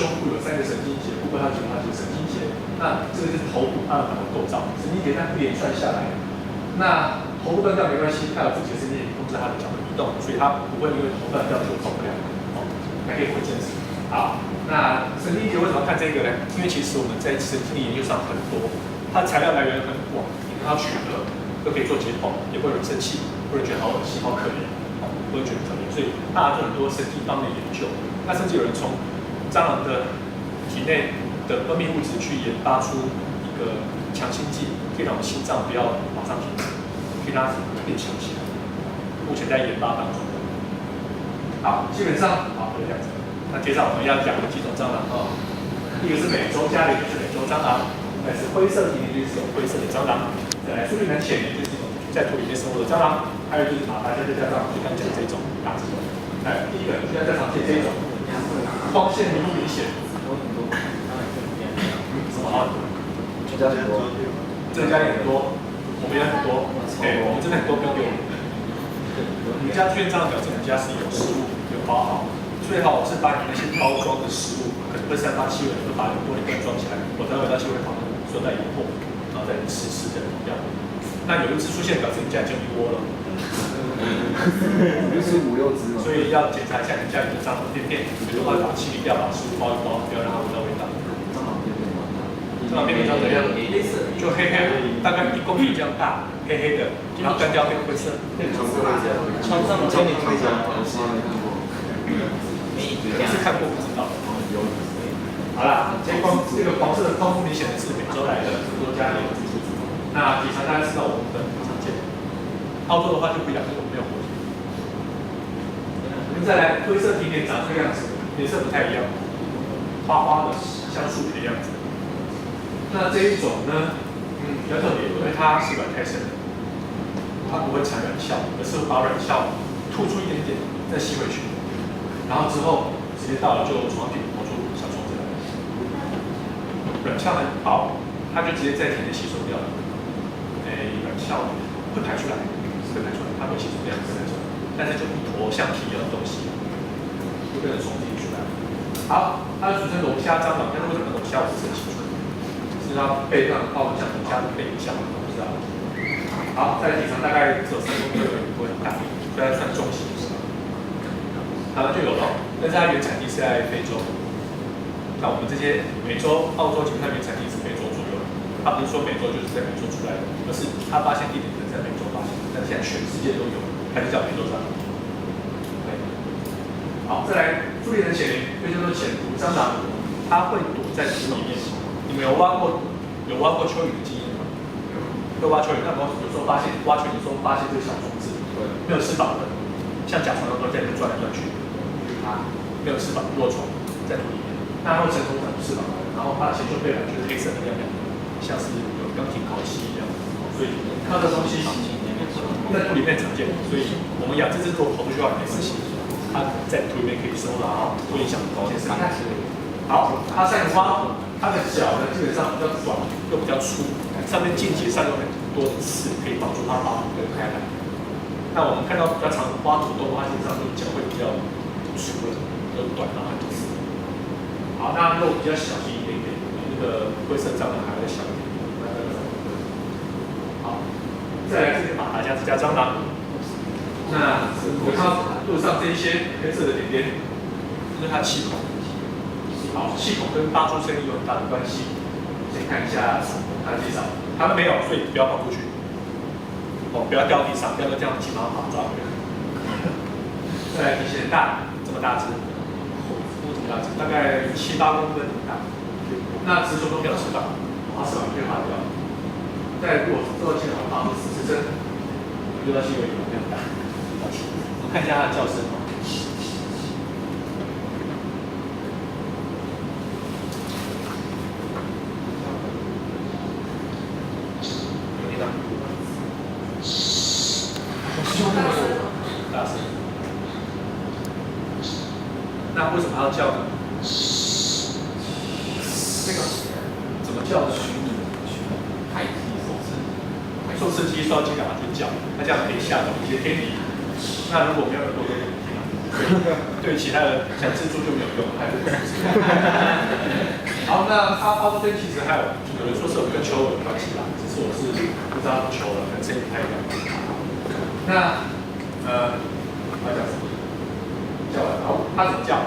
胸部有3个神经节，腹部它有几个神经节。那这个是头部它的脑构造，神经节它一连串下来。那头部断掉没关系，它有自己的神经节控制它的脚的移动，所以它不会因为头断掉就动不了。哦，还可以回正时。好，那神经节为什么要看这个呢？因为其实我们在神经的研究上很多，它的材料来源很广，你跟它取得都可以做解剖，也会有人生气，会觉得好恶心、好可怜，会觉得可怜，所以大家做很多神经方面的研究。那甚至有人从蟑螂的体内的分泌物质去研发出一个强心剂，可以让我们心脏不要马上停止，可以让它变强起来。目前在研发当中。好，基本上好就这样子。那接下来我们要讲的几种蟑螂哦，一个是美洲家里就是美洲蟑螂，再是灰色体里就是有灰色的蟑螂，再来苏利南浅源就是一种在土里面生活的蟑螂，还有就是马达加斯加蟑螂，就刚讲这种大致的。哎，第一个现在在常见这一种，光线明不明显？什么啊？增加很多，增加很多，我们也很多，哎，我们真的很多，不用给我们。你们家出现蟑螂表示你们家是有食物有包好。最好是把你那些包装的食物，可能会散发气味，都把你玻璃罐装起来，否则味道气味跑缩在以后，然后再吃的这样。那有一只出现，表示你家已经一窝了，就是5、6只嘛。所以要检查一下你家里的蟑螂便便，比如说把清理掉，把食物包一包，不要让它闻到味道。蟑螂便便吗？蟑螂便便长怎样？就黑黑的，大概1公米这样大，黑黑的，然后干掉变灰色。床上的天灵会讲，是看过不知道。好啦，这个黄色的光不明显的是美洲来的，很多家里有居住。那底层大家知道我们的很常见。澳洲的话就不一样，因为我们没有活体。我们再来灰色体点长这个样子，颜色不太一样，花花的，像树皮的样子。那这一种呢，比较特别，因为它是卵胎生的，它不会产卵鞘，而是把卵鞘吐出一点点，再吸回去。然后之后时间到了就从屁股跑出小虫子来，卵鞘很薄，它就直接在体内吸收掉了。卵鞘会排出来，它会吸收掉但是就一坨像皮一样的东西，就变成虫子出来。好，它俗称龙虾蟑螂，但是为什么龙虾我不是很清楚？是它背上包像龙虾的背像，我不知道。好，在体长大概只有3公分而已，不会很大，所以它算中型。台湾就有了，但是它原产地是在非洲。那我们这些美洲、澳洲基本上原产地是非洲左右。它不是说美洲就是在美洲出来的，而是它发现地点是在美洲发现，但是现在全世界都有，还是叫美洲蟑螂。好，再来苏联的潜灵，又叫做潜伏蟑螂，它会躲在土里面。你们有挖过蚯蚓的经验吗？有挖蚯蚓，那有时候发现挖蚯蚓的时候发现这个小虫子，没有翅膀的，像甲虫都在那转来转去。没有翅膀，落虫在土里面，那它会成功长出翅膀，然后它的前胸背板就是黑色的亮亮的，像是有钢铁烤漆一样。所以看到这东西在土里面常见，所以我们养这只狗跑出去玩没关系，它在土里面可以生活，然后不影响保健生态。好，它像花虎，它的脚呢基本上比较短又比较粗，上面茎节上有很多的刺，可以帮助它把骨开来。那我们看到比较长的花土动物，它基本上都脚会比较粗的，比较短，然后很刺。好，那肉比较小心一点点，比那个灰色蟑螂还要小一点。好，再来这个马达加斯加蟑螂。那我看到路上这一些黑色的点点，这是它气孔。好，气孔跟发出声音有很大的关系。先看一下它的介绍，它们没有，所以不要跑出去。哦，不要掉地上，不要这样急忙跑抓回来。再来体型很大，这么大只，这么大只，大概7、8公分大。那雌雄都没有翅膀，它翅膀被划掉。再如果做到现场发出14声，6到7个月非常大。我们看一下它的叫声哦。大声。那为什么它要叫呢？这个怎么叫呢？排气受刺激受到惊感它就叫，它这样可以吓到一些天敌。那如果没有耳朵就不听了，对其他的像蜘蛛就没有用，还不那阿波针其实还有人说是有跟求偶有关系啦，只是我是不知道求了，可能声音不太一样。那我要讲什么？叫完，好，它怎么叫？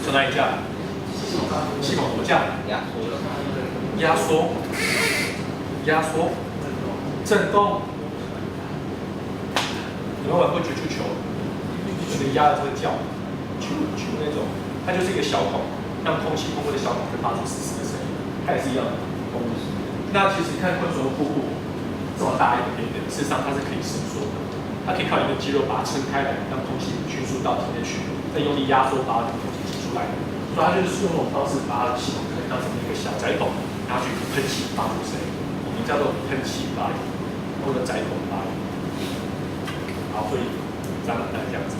从哪里叫？系统怎么叫？压缩，压缩，震动。你们玩过球球？就是压的这个叫，球那种，它就是一个小孔，让空气通过这小孔会发出嘶嘶的声音，它也是一样的功能。那其实你看昆虫的腹部这么大一点点，事实上它是可以伸缩的，它可以靠你的肌肉把它撑开来，让空气迅速到体内去，再用力压缩把它的空气挤出来。所以它就是用这种方式把它的系统可以当成一个小窄孔，然后去喷气发出声音，我们叫做喷气发音或者窄孔发音。好，所以蟑螂大概这样子。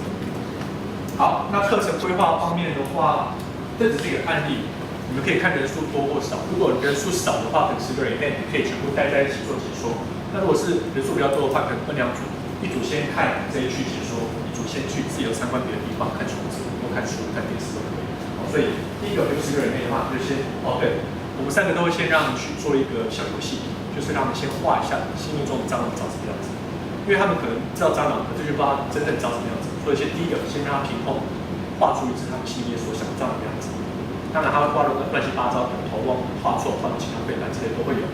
好，那课程规划方面的话，这只是一个案例，你们可以看人数多或少。如果人数少的话，可能10个人以内，你可以全部待在一起做解说。那如果是人数比较多的话，可能分2组，一组先看这一区解说，一组先去自由参观别的地方看虫子，或看书、看电视都可以。所以第一个60个人以内的话，就先对，我们3个都会先让你去做一个小游戏，就是让你先画一下心目中的蟑螂长什么样子。因为他们可能知道蟑螂，可是就不知道它真正长什么样子，所以第一个先让它凭空画出一只他们心里面所想的蟑螂的样子。当然，他会画的乱七八糟，可能头忘画错，画成其他背板之类都会有。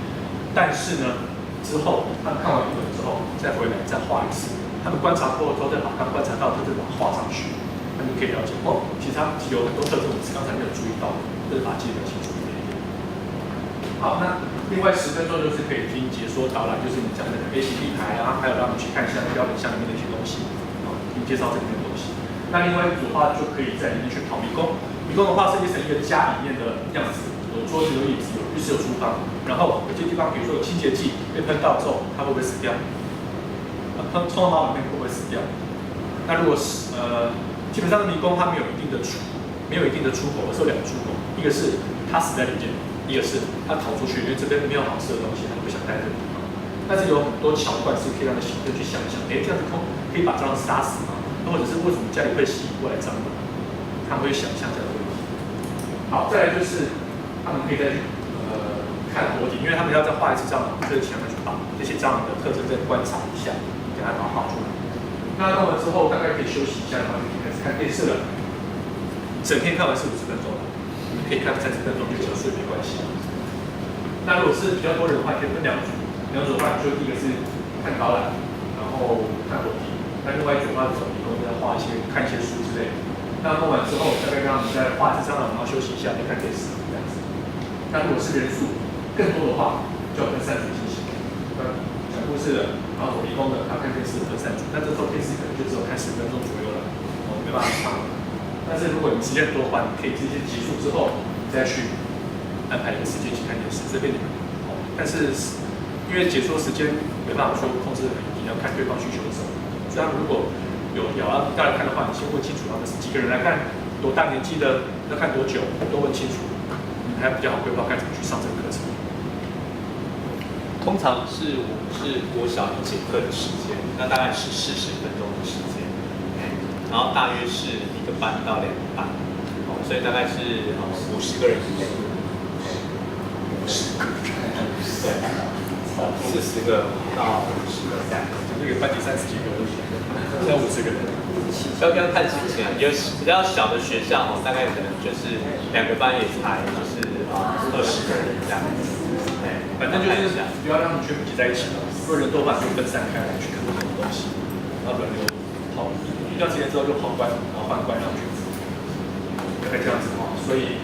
但是呢，之后他们看完一轮之后，再回来再画一次。他们观察过之后，再把刚观察到的再把它画上去，他们可以了解其实它有很多特征我们是刚才没有注意到的，就是把它记得清楚一点。好，那另外10分钟就是可以听解说导览，就是你讲的 APP 牌啊，还有让你去看一下标本箱里面的一些东西，听介绍这里面的东西。那另外一组的话，就可以在里面去跑迷宫。迷宫的话，设计成一个家里面的样子，有桌子、有椅子、有浴室、有厨房。然后有些地方，比如说有清洁剂被喷到之后，它会不会死掉？冲到马桶里面会不会死掉？那如果是基本上的迷宫它没有一定的出口，而是有2个出口，一个是它死在里面，一个是它逃出去，因为这边没有好吃的东西，它不想待在这个地方。但是有很多桥段是可以让你小朋友去想一想，这样子可以把蟑螂杀死吗？或者是为什么家里会吸引过来蟑螂？他们会想象这样的问题。好，再来就是他们可以再去看活体，因为他们要再画一次蟑螂之前，去把这些蟑螂的特征再观察一下，给它把它画出来。那弄完之后大概可以休息一下，然后就可以开始看电视了。整天看完40-50分钟了，你可以看30分钟就结束也没关系。那如果是比较多人的话，可以分2组，2组的话，就第一个是看导览，然后看活体。那另外一种的话，手里头再画看一些书之类的。那弄完之后，大概让你再画一次蟑螂，然后休息一下，再看电视这样子。那如果是人数更多的话，就要分3组进行。讲故事的，然后走迷宫的，还有看电视分3组。那这时候电视可能就只有看10分钟左右了，没办法长。但是如果你时间多的话，你可以直接结束之后，你再去安排一个时间去看电视，这边你们。但是因为解说时间没办法说控制很严，你要看对方需求的时候。所以他们如果有要来看的话，你先问清楚他们是几个人来看，多大年纪的，要看多久，都问清楚，你还比较好规划该怎么去上这个课程。通常是我们是国小1节课的时间，那大概是40分钟的时间，然后大约是1个班到2个班，所以大概是50个人以内。50个人，对，40个到50个。这个班级30几个，现在50个人。要跟看情形啊，有比较小的学校大概可能就是2个班也才就是20个人这样子。反正就是不要让你全部挤在一起了。如果人多的话，就分散开来去看不同的东西，然后轮流跑。一段时间之后就跑关，然后换关上去，大概这样子哈。所以，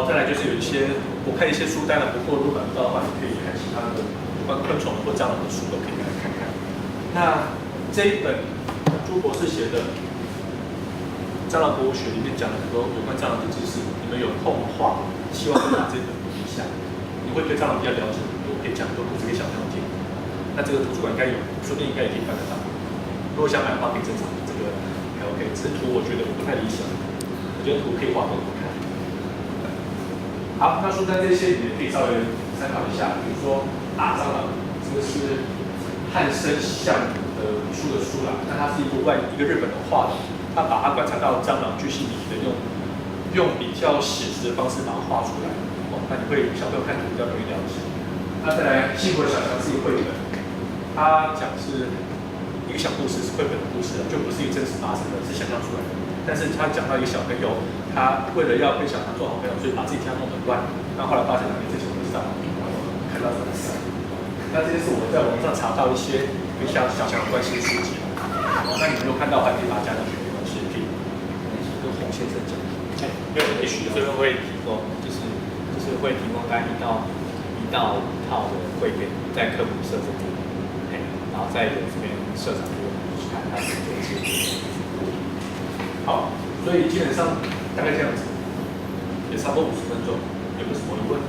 再来就是有一些我看一些书单了，不过如果买不到的话，你可以看其他的关昆虫或蟑螂的书都可以来看看。那这一本朱博士写的《蟑螂博物学》里面讲了很多有关蟑螂的知识，你们有空的话，希望会把这本读一下。会对蟑螂比较了解很多，可以讲很多故事给小朋友听。那这个图书馆应该有，说不定应该也可以翻得到。如果想买的话，可以正常，这个还 OK。只是图我觉得不太理想，我觉得图可以画给我看。好，那书单这些你们可以稍微参考一下，比如说打蟑螂，这个是汉生相的书啦。那它是一个日本人画的，他把他观察到蟑螂巨细靡遗的用用比较写实的方式把它画出来，那你会小朋友看比较容易了解。那再来，幸福的小强是一个绘本，它讲是一个小故事，是绘本的故事，就不是一个真实发生的，是想象出来的。但是他讲到一个小朋友，他为了要跟小强做好朋友，所以把自己家弄得乱。那后来发现2年之前我不知道，看到什么事。那这些是我在网上查到一些跟小强有关系的书籍。那你们有看到，还可以把它加进去，没关系，可以跟洪先生讲。因为也许这边会提供，就是会提供大概1到5套的绘片在课本设置里，然后再由这边社长去看他们做一些。好，所以基本上大概这样子，也差不多50分钟，有没有什么疑问？